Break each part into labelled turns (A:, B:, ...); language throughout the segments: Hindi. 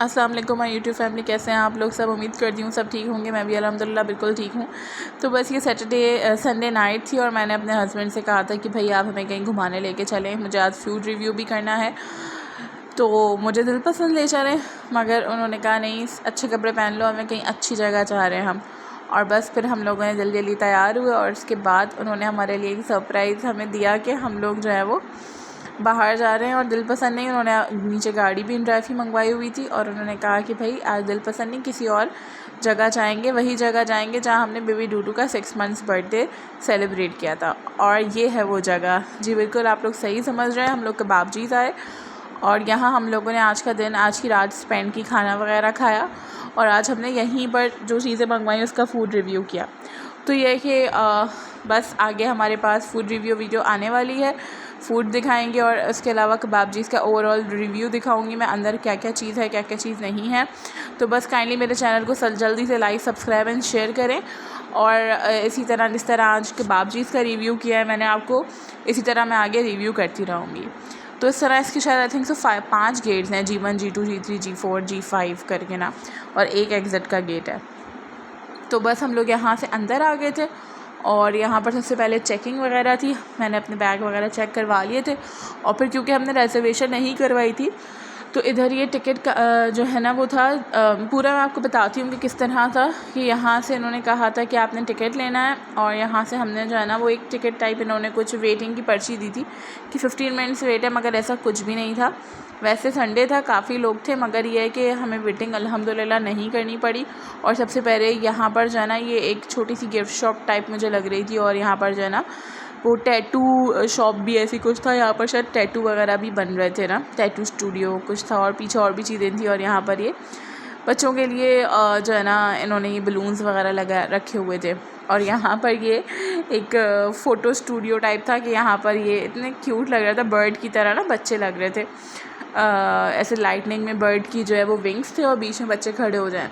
A: अस्सलाम वालेकुम माय यूट्यूब फैमिली, कैसे हैं आप लोग सब। उम्मीद करती हूँ सब ठीक होंगे। मैं भी अल्हम्दुलिल्लाह बिल्कुल ठीक हूँ। तो बस ये संडे नाइट थी और मैंने अपने हस्बैंड से कहा था कि भाई आप हमें कहीं घुमाने लेके चलें, मुझे आज फूड रिव्यू भी करना है। तो मुझे दिल पसंद ले चलें, मगर उन्होंने कहा नहीं, अच्छे कपड़े पहन लो, हमें कहीं अच्छी जगह चाह रहे हैं हम। और बस फिर हम लोगों ने जल्दी जल्दी तैयार हुए और उसके बाद उन्होंने हमारे लिए एक सरप्राइज़ हमें दिया कि हम लोग जो है वो बाहर जा रहे हैं। और दिल पसंद नहीं, उन्होंने नीचे गाड़ी भी इन ड्राइव ही मंगवाई हुई थी और उन्होंने कहा कि भाई आज दिल पसंद नहीं, किसी और जगह जाएंगे, वही जगह जाएंगे जहाँ हमने बेबी डूडू का 6 मंथ्स बर्थडे सेलिब्रेट किया था। और ये है वो जगह। जी बिल्कुल, आप लोग सही समझ रहे हैं, हम लोग कबाबजीज़ आए और यहाँ हम लोगों ने आज की रात स्पेंड की, खाना वगैरह खाया और आज हमने यहीं पर जो चीज़ें मंगवाई उसका फ़ूड रिव्यू किया। तो ये कि बस आगे हमारे पास फ़ूड रिव्यू वीडियो आने वाली है, फ़ूड दिखाएंगे और उसके अलावा कबाबजीज़ का ओवरऑल रिव्यू दिखाऊंगी मैं, अंदर क्या क्या चीज़ है, क्या क्या चीज़ नहीं है। तो बस काइंडली मेरे चैनल को जल्दी से लाइक, सब्सक्राइब एंड शेयर करें। और इसी तरह जिस तरह आज कबाबजीज़ का रिव्यू किया है मैंने आपको, इसी तरह मैं आगे रिव्यू करती रहूँगी। तो इस तरह इसकी शायद आई थिंक सो 5 गेट्स हैं, G1 G2 G3 G4 G5 करके ना, और एक एग्ज़िट का गेट है। तो बस हम लोग यहाँ से अंदर आ गए थे और यहाँ पर सबसे पहले चेकिंग वगैरह थी। मैंने अपने बैग वगैरह चेक करवा लिए थे और फिर क्योंकि हमने रिजर्वेशन नहीं करवाई थी तो इधर ये टिकट का जो है ना वो था, पूरा मैं आपको बताती हूँ कि किस तरह था। कि यहाँ से इन्होंने कहा था कि आपने टिकट लेना है और यहाँ से हमने जो है ना वो एक टिकट टाइप, इन्होंने कुछ वेटिंग की पर्ची दी थी कि 15 मिनट्स वेट है, मगर ऐसा कुछ भी नहीं था। वैसे संडे था, काफ़ी लोग थे, मगर ये है कि हमें वेटिंग अल्हम्दुलिल्लाह नहीं करनी पड़ी। और सबसे पहले यहाँ पर जो है ना ये एक छोटी सी गिफ्ट शॉप टाइप मुझे लग रही थी और यहाँ पर जो है ना वो टैटू शॉप भी ऐसी कुछ था। यहाँ पर शायद टैटू वगैरह भी बन रहे थे ना, टैटू स्टूडियो कुछ था और पीछे और भी चीज़ें थी। और यहाँ पर ये बच्चों के लिए जो है ना इन्होंने ये बलून्स वगैरह लगा रखे हुए थे। और यहाँ पर ये एक फ़ोटो स्टूडियो टाइप था कि यहाँ पर ये इतने क्यूट लग रहा था, बर्ड की तरह ना बच्चे लग रहे थे। ऐसे लाइटनिंग में बर्ड की जो है वो विंग्स थे और बीच में बच्चे खड़े हो जाएं।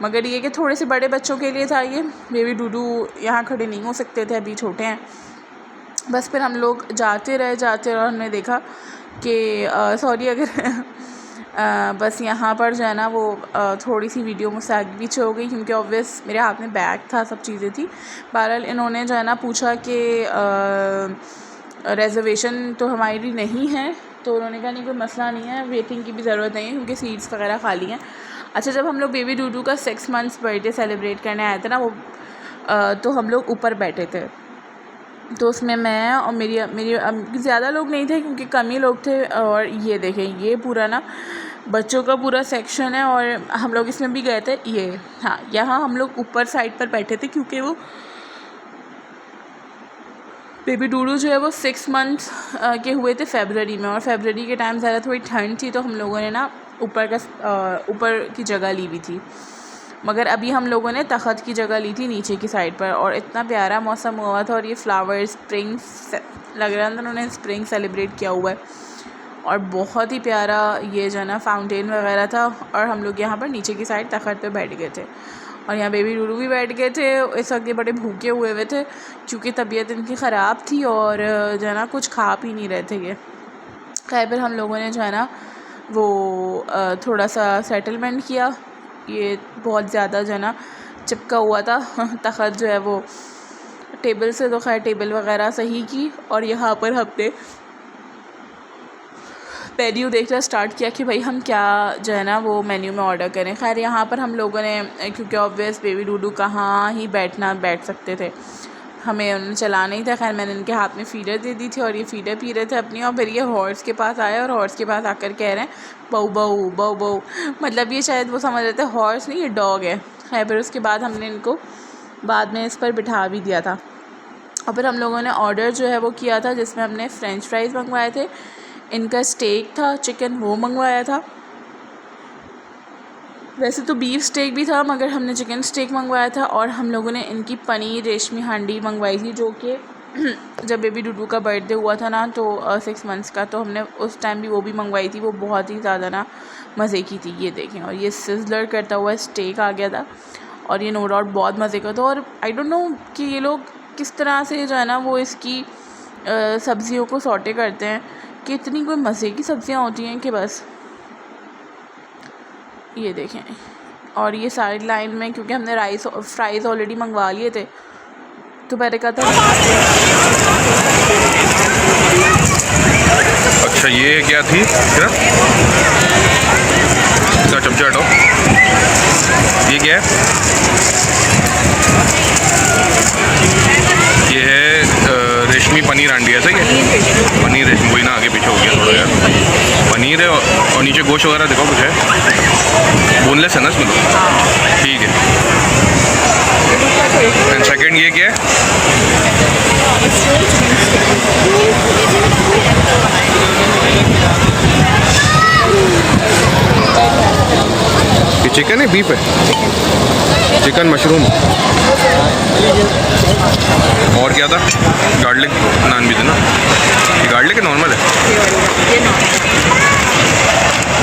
A: मगर ये कि थोड़े से बड़े बच्चों के लिए था ये, बेबी डूडू यहाँ खड़े नहीं हो सकते थे, अभी छोटे हैं। बस फिर हम लोग जाते रहे और हमने देखा कि सॉरी अगर बस यहाँ पर जो है ना वो थोड़ी सी वीडियो मुझसे आगे पीछे हो गई क्योंकि ऑब्वियस मेरे हाथ में बैग था, सब चीज़ें थी। बहरहाल इन्होंने जो है ना पूछा कि रिजर्वेशन तो हमारी नहीं है, तो उन्होंने कहा नहीं कोई मसला नहीं है, वेटिंग की भी ज़रूरत नहीं है क्योंकि सीट्स वगैरह खाली हैं। अच्छा, जब हम लोग बेबी डूडू का 6 मंथ्स बर्थडे सेलिब्रेट करने आए थे ना वो तो हम लोग ऊपर बैठे थे। तो उसमें मैं और मेरी ज़्यादा लोग नहीं थे क्योंकि कम ही लोग थे। और ये देखें, ये पूरा ना बच्चों का पूरा सेक्शन है और हम लोग इसमें भी गए थे। ये हाँ, यहाँ हम लोग ऊपर साइड पर बैठे थे क्योंकि वो बेबी डूडू जो है वो 6 मंथ्स के हुए थे फरवरी में, और फरवरी के टाइम ज़्यादा थोड़ी ठंड थी तो हम लोगों ने ना ऊपर की जगह ली हुई थी। मगर अभी हम लोगों ने तख़त की जगह ली थी नीचे की साइड पर और इतना प्यारा मौसम हुआ था और ये फ्लावर स्प्रिंग लग रहा था, उन्होंने स्प्रिंग सेलिब्रेट किया हुआ है और बहुत ही प्यारा ये जो है ना फाउंटेन वगैरह था। और हम लोग यहाँ पर नीचे की साइड तख़त पे बैठ गए थे और यहाँ बेबी डूडू भी बैठ गए थे। इस वक्त ये बड़े भूखे हुए थे क्योंकि तबीयत इनकी ख़राब थी और जो है ना कुछ खा पी नहीं रहे थे ये। खैर फिर हम लोगों ने जो है ना वो थोड़ा सा सेटलमेंट किया। ये बहुत ज़्यादा जो है ना चिपका हुआ था तख़त जो है वो टेबल से, तो खैर टेबल वगैरह सही की और यहाँ पर हमने मेन्यू देखना स्टार्ट किया कि भाई हम क्या जो है ना वो मेन्यू में ऑर्डर करें। खैर यहाँ पर हम लोगों ने, क्योंकि ऑब्वियस बेबी डूडू कहाँ ही बैठ सकते थे, हमें उन्हें चलाना ही था। खैर मैंने इनके हाथ में फीडर दे दी थी और ये फीडर पी रहे थे अपनी। और फिर ये हॉर्स के पास आए और हॉर्स के पास आकर कह रहे हैं बहू बहू बहू बहू, मतलब ये शायद वो समझ रहे थे हॉर्स नहीं, ये डॉग है। खैर फिर उसके बाद हमने इनको बाद में इस पर बिठा भी दिया था। और फिर हम लोगों ने ऑर्डर जो है वो किया था जिसमें हमने फ़्रेंच फ्राइज़ मंगवाए थे, इनका स्टेक था चिकन वो मंगवाया था। वैसे तो बीफ स्टेक भी था मगर हमने चिकन स्टेक मंगवाया था। और हम लोगों ने इनकी पनीर रेशमी हांडी मंगवाई थी जो कि जब बेबी डूडू का बर्थडे हुआ था ना तो 6 मंथ्स का, तो हमने उस टाइम भी वो भी मंगवाई थी। वो बहुत ही ज़्यादा ना मज़े की थी, ये देखें। और ये सिजलर करता हुआ स्टेक आ गया था और ये नो डाउट बहुत मज़े का था। और आई डोंट नो कि ये लोग किस तरह से जो है ना वो इसकी सब्ज़ियों को सौटे करते हैं कि इतनी कोई मज़े की सब्ज़ियाँ होती हैं कि बस। ये देखें। और ये साइड लाइन में क्योंकि हमने राइस फ्राइज़ ऑलरेडी मंगवा लिए थे तो मैंने कहा था।
B: अच्छा ये क्या थी क्या? इसका चमचा हटाओ। ये क्या है? ये है रेशमी पनीर हांडी, ऐसा क्या? पनीर रेशमी, वही ना, आगे पीछे हो गया थोड़ा यार। पनीर है और नीचे गोश्त वगैरह देखो कुछ है, बोनलेस है ना इसमें तो? ठीक है। एंड सेकंड ये क्या है? ये चिकन है बीफ है? Chicken mushroom. और क्या था? गार्लिक नान भी थे ना? ये गार्लिक है नॉर्मल है?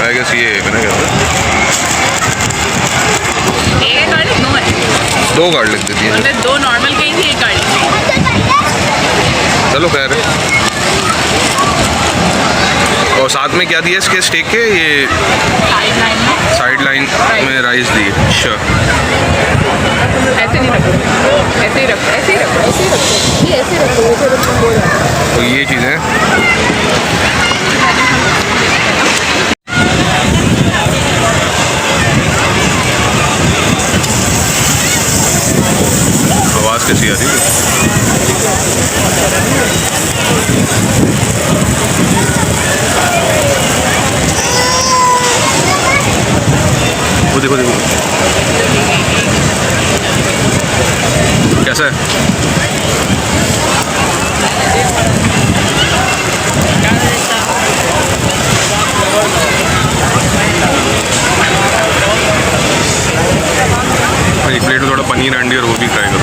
B: आई गेस ये मैंने क्या था? दो गार्लिक दे दिए।
A: दो नॉर्मल कहीं थी, एक गार्लिक।
B: चलो खैर। और साथ में क्या दिया इसके स्टेक के? ये साइड लाइन में राइस दी। अच्छा
A: ऐसे नहीं रखो, ऐसे ही रखो, ऐसे ही रखो, ऐसे ही रखो, ये ऐसे रखो, ऐसे रखो।
B: तो ये चीज़ें आवाज़ कैसी आ रही है? वो देखो देखो कैसा है? एक प्लेट में थोड़ा पनीर हांडी और वो भी ट्राई करो।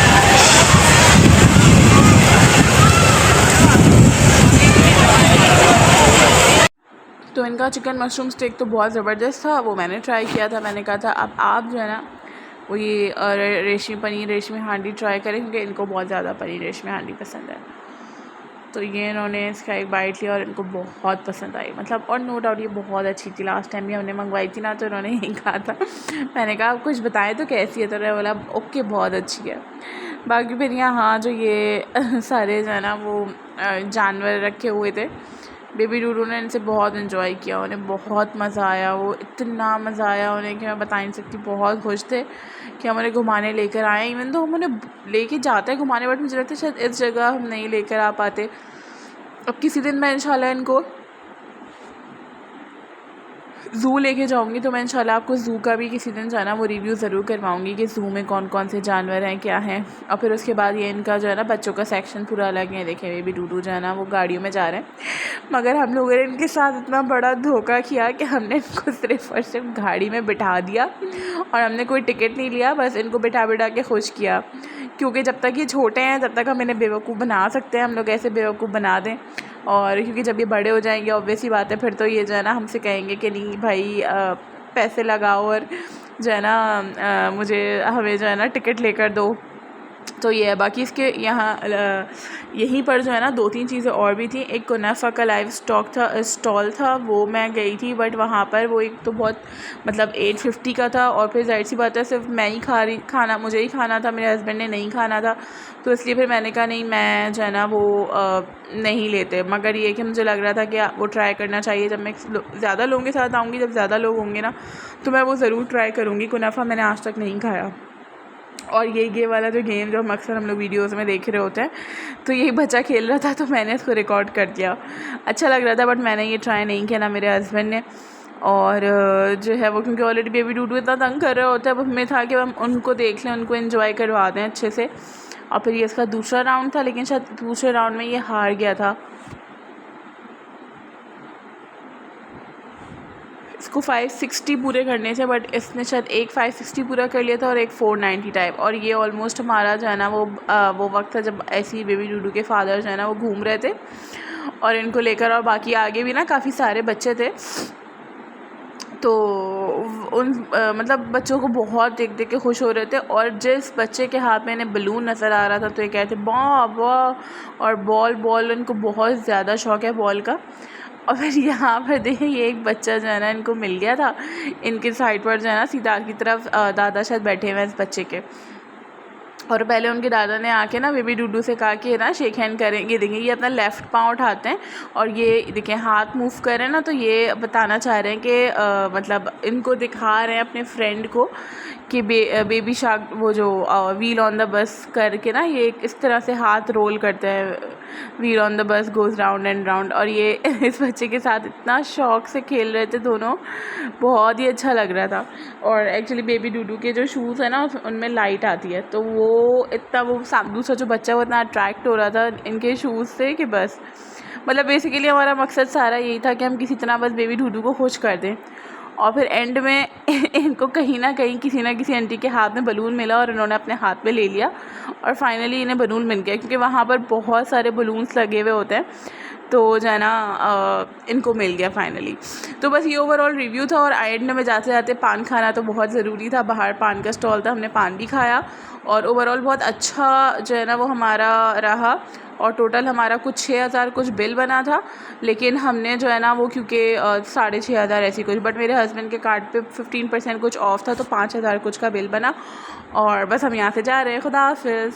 A: तो इनका चिकन मशरूम स्टेक तो बहुत ज़बरदस्त था, वो मैंने ट्राई किया था। मैंने कहा था अब आप जो है ना वो ये रेशमी पनीर रेशमी हांडी ट्राई करें क्योंकि इनको बहुत ज़्यादा पनीर रेशमी हांडी पसंद है। तो ये इन्होंने इसका एक बाइट लिया और इनको बहुत पसंद आई, मतलब। और नो डाउट ये बहुत अच्छी थी। लास्ट टाइम भी हमने मंगवाई थी ना तो इन्होंने यही कहा था। मैंने कहा आप कुछ बताएं तो कैसी है, तो उन्होंने बोला ओके बहुत अच्छी है। बाकी फिर यहाँ जो ये सारे जो है ना वो जानवर रखे हुए थे, बेबी डूडू ने इनसे बहुत इन्जॉय किया, उन्हें बहुत मज़ा आया। वो इतना मज़ा आया उन्हें कि मैं बता नहीं सकती। बहुत खुश थे कि हम उन्हें घुमाने लेकर आए। इवन तो हम उन्हें लेके जाते हैं घुमाने, बट मुझे लगता है शायद इस जगह हम नहीं लेकर आ पाते। अब किसी दिन मैं इंशाल्लाह इनको ज़ू लेके जाऊंगी तो मैं इंशाल्लाह आपको ज़ू का भी किसी दिन जाना वो रिव्यू ज़रूर करवाऊंगी कि ज़ू में कौन कौन से जानवर हैं, क्या हैं। और फिर उसके बाद ये इनका जो है ना बच्चों का सेक्शन पूरा अलग है। देखें बेबी डूडू जो है ना वो गाड़ियों में जा रहे हैं, मगर हम लोगों ने इनके साथ इतना बड़ा धोखा किया कि हमने इनको सिर्फ और सिर्फ गाड़ी में बिठा दिया और हमने कोई टिकट नहीं लिया, बस इनको बिठा बिठा के खुश किया। क्योंकि जब तक ये छोटे हैं तब तक हम इन्हें बेवकूफ़ बना सकते हैं, हम लोग ऐसे बेवकूफ़ बना दें। और क्योंकि जब ये बड़े हो जाएंगे ऑब्वियस ही बात है फिर तो ये जो है ना हमसे कहेंगे कि नहीं भाई पैसे लगाओ और जो है ना मुझे हमें जो है ना टिकट लेकर दो। तो ये है। बाकी इसके यहाँ यहीं पर जो है ना 2-3 चीज़ें और भी थी। एक कुनाफा का लाइव स्टॉल था, वो मैं गई थी, बट वहाँ पर वो एक तो बहुत मतलब 850 का था। और फिर जाहिर सी बात है सिर्फ मैं ही खाना मुझे ही खाना था, मेरे हस्बैंड ने नहीं खाना था। तो इसलिए फिर मैंने कहा नहीं मैं जो है ना वो नहीं लेते। मगर ये कि मुझे लग रहा था कि वो ट्राई करना चाहिए। जब मैं ज़्यादा लोगों के साथ आऊँगी, जब ज़्यादा लोग होंगे ना तो मैं वो ज़रूर ट्राई करूँगी। कुनाफा मैंने आज तक नहीं खाया। और ये वाला जो गेम जो हम अक्सर हम लोग वीडियोज़ में देख रहे होते हैं, तो यही बच्चा खेल रहा था तो मैंने इसको रिकॉर्ड कर दिया। अच्छा लग रहा था, बट मैंने ये ट्राई नहीं किया, ना मेरे हस्बैंड ने। और जो है वो क्योंकि ऑलरेडी बेबी डूडू इतना तंग कर रहे होते हैं, अब हमें था कि हम उनको देख लें, उनको एंजॉय करवा दें अच्छे से। और फिर ये इसका दूसरा राउंड था, लेकिन शायद दूसरे राउंड में ये हार गया था। इसको 560 पूरे करने थे, बट इसने शायद एक 560 पूरा कर लिया था और एक 490 टाइप। और ये ऑलमोस्ट हमारा जो है ना वो वक्त था जब ऐसी बेबी डूडू के फादर जो है ना वो घूम रहे थे और इनको लेकर, और बाकी आगे भी ना काफ़ी सारे बच्चे थे। तो उन मतलब बच्चों को बहुत देख देख के खुश हो रहे थे। और जिस बच्चे के हाथ में इन्हें बलून नज़र आ रहा था तो ये कहते वाह वाह। और बॉल उनको बहुत ज़्यादा शौक़ है बॉल का। और फिर यहाँ पर देखें ये एक बच्चा जो है ना इनको मिल गया था, इनके साइड पर जो है ना सीधा की तरफ दादा शायद बैठे हुए हैं इस बच्चे के। और पहले उनके दादा ने आके ना बेबी डूडू से कहा कि ना शेक हैंड करेंगे। देखें ये अपना लेफ़्ट पाँव उठाते हैं और ये देखें हाथ मूव करें ना, तो ये बताना चाह रहे हैं कि मतलब इनको दिखा रहे हैं अपने फ्रेंड को कि बेबी शार्क वो जो व्हील ऑन द बस करके ना ये इस तरह से हाथ रोल करते हैं, wheel on the bus goes round and round. और ये इस बच्चे के साथ इतना शौक से खेल रहे थे दोनों, बहुत ही अच्छा लग रहा था। और एक्चुअली बेबी डूडू के जो शूज़ है ना उनमें लाइट आती है, तो वो इतना दूसरा जो बच्चा वो इतना अट्रैक्ट हो रहा था इनके शूज़ से कि बस मतलब बेसिकली हमारा मकसद सारा यही था कि हम किसी तरह बस बेबी डूडू को खुश कर दें। और फिर एंड में इनको कहीं ना कहीं किसी ना किसी आंटी के हाथ में बलून मिला और इन्होंने अपने हाथ में ले लिया और फाइनली इन्हें बलून मिल गया, क्योंकि वहाँ पर बहुत सारे बलून्स लगे हुए होते हैं, तो जो है ना इनको मिल गया फाइनली। तो बस ये ओवरऑल रिव्यू था। और एंड में जाते जाते पान खाना तो बहुत ज़रूरी था, बाहर पान का स्टॉल था, हमने पान भी खाया और ओवरऑल बहुत अच्छा जो है ना वो हमारा रहा। और टोटल हमारा कुछ 6,000 कुछ बिल बना था, लेकिन हमने जो है ना वो क्योंकि 6,500 ऐसी कुछ, बट मेरे हस्बैंड के कार्ड पे 15% कुछ ऑफ था, तो 5,000 कुछ का बिल बना। और बस हम यहाँ से जा रहे हैं। खुदा हाफिज़।